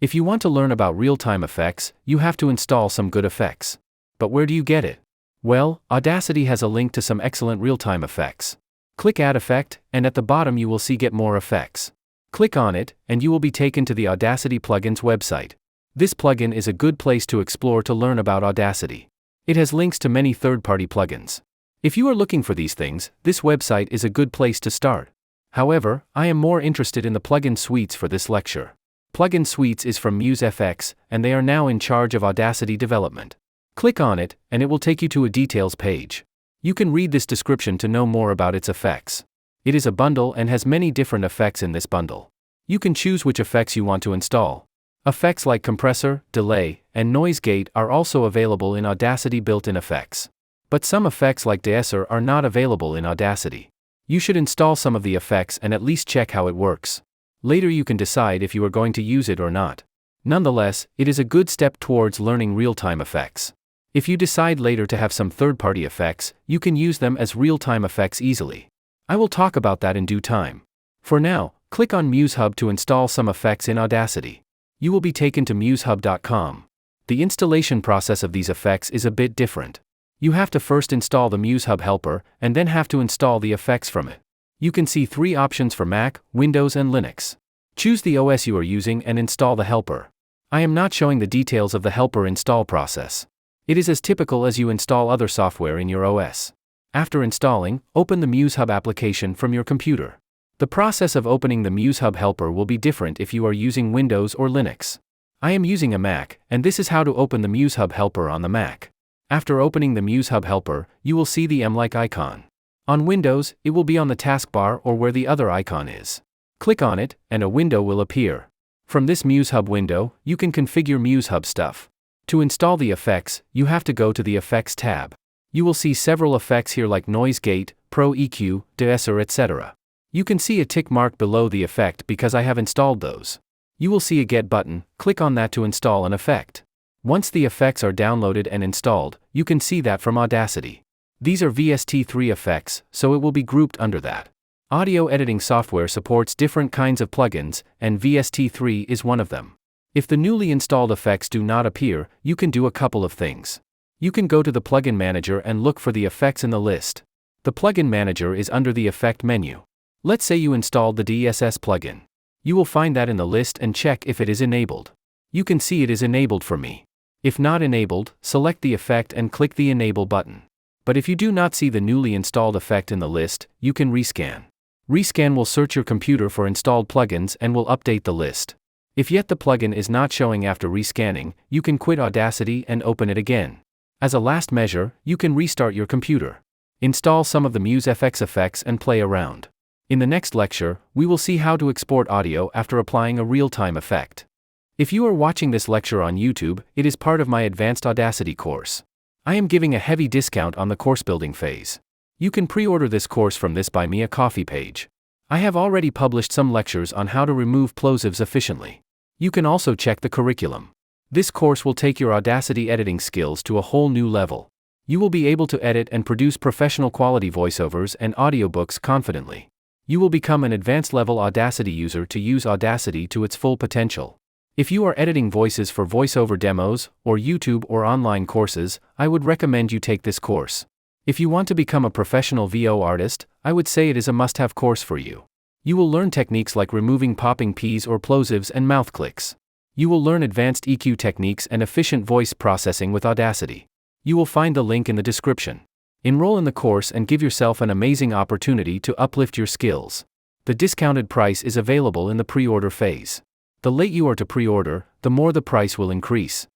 If you want to learn about real-time effects, you have to install some good effects. But where do you get it? Well, Audacity has a link to some excellent real-time effects. Click Add Effect, and at the bottom you will see Get More Effects. Click on it, and you will be taken to the Audacity plugins website. This plugin is a good place to explore to learn about Audacity. It has links to many third-party plugins. If you are looking for these things, this website is a good place to start. However, I am more interested in the plugin suites for this lecture. Plugin Suites is from MuseFX, and they are now in charge of Audacity development. Click on it, and it will take you to a details page. You can read this description to know more about its effects. It is a bundle and has many different effects in this bundle. You can choose which effects you want to install. Effects like compressor, delay, and noise gate are also available in Audacity built-in effects. But some effects like deesser are not available in Audacity. You should install some of the effects and at least check how it works. Later you can decide if you are going to use it or not. Nonetheless, it is a good step towards learning real-time effects. If you decide later to have some third-party effects, you can use them as real-time effects easily. I will talk about that in due time. For now, click on MuseHub to install some effects in Audacity. You will be taken to musehub.com. The installation process of these effects is a bit different. You have to first install the MuseHub helper, and then have to install the effects from it. You can see 3 options for Mac, Windows and Linux. Choose the OS you are using and install the helper. I am not showing the details of the helper install process. It is as typical as you install other software in your OS. After installing, open the MuseHub application from your computer. The process of opening the MuseHub helper will be different if you are using Windows or Linux. I am using a Mac, and this is how to open the MuseHub helper on the Mac. After opening the MuseHub helper, you will see the M-like icon. On Windows, it will be on the taskbar or where the other icon is. Click on it, and a window will appear. From this MuseHub window, you can configure MuseHub stuff. To install the effects, you have to go to the Effects tab. You will see several effects here like Noise Gate, Pro EQ, Deesser, etc. You can see a tick mark below the effect because I have installed those. You will see a Get button, click on that to install an effect. Once the effects are downloaded and installed, you can see that from Audacity. These are VST3 effects, so it will be grouped under that. Audio editing software supports different kinds of plugins, and VST3 is one of them. If the newly installed effects do not appear, you can do a couple of things. You can go to the plugin manager and look for the effects in the list. The plugin manager is under the effect menu. Let's say you installed the DSS plugin. You will find that in the list and check if it is enabled. You can see it is enabled for me. If not enabled, select the effect and click the Enable button. But if you do not see the newly installed effect in the list, you can rescan. Rescan will search your computer for installed plugins and will update the list. If yet the plugin is not showing after rescanning, you can quit Audacity and open it again. As a last measure, you can restart your computer. Install some of the MuseFX effects and play around. In the next lecture, we will see how to export audio after applying a real-time effect. If you are watching this lecture on YouTube, it is part of my Advanced Audacity course. I am giving a heavy discount on the course building phase. You can pre-order this course from this Buy Me a Coffee page. I have already published some lectures on how to remove plosives efficiently. You can also check the curriculum. This course will take your Audacity editing skills to a whole new level. You will be able to edit and produce professional quality voiceovers and audiobooks confidently. You will become an advanced level Audacity user to use Audacity to its full potential. If you are editing voices for voiceover demos, or YouTube or online courses, I would recommend you take this course. If you want to become a professional VO artist, I would say it is a must-have course for you. You will learn techniques like removing popping P's or plosives and mouth clicks. You will learn advanced EQ techniques and efficient voice processing with Audacity. You will find the link in the description. Enroll in the course and give yourself an amazing opportunity to uplift your skills. The discounted price is available in the pre-order phase. The later you are to pre-order, the more the price will increase.